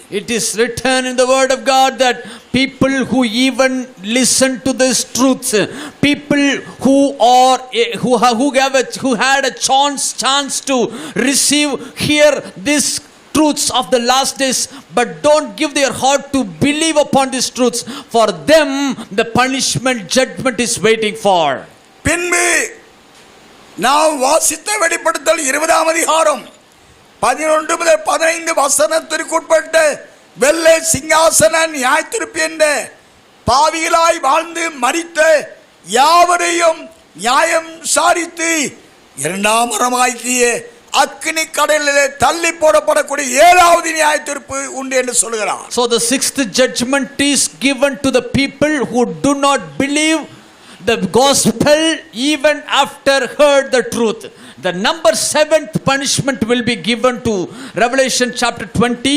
It is written in the word of God that people who even listen to these truths, people who are who had a chance to receive, hear this truths of the last days, but don't give their heart to believe upon these truths, for them the punishment, judgment is waiting for. பின்பு நாம் வாசித்த வெளிப்படுத்தல் 20ஆம் அதிகாரம் 11 முதல் 15 வசனத்திற்குட்பட்ட வெள்ளை சிங்காசன நியாயத்தீர்ப்பு என்ற பாவிகளாய் வாழ்ந்து மரித்த யாவரையும் நியாயம் விசாரித்து இரண்டாம் மரமாக்கிய அக்கினி கடலிலே தள்ளி போடப்படக்கூடிய 7வது நியாயத்தீர்ப்பு உண்டு என்று சொல்கிறார். So the 6th judgment is given to the people who do not believe the gospel even after heard the truth. The number 7th punishment will be given to Revelation chapter 20.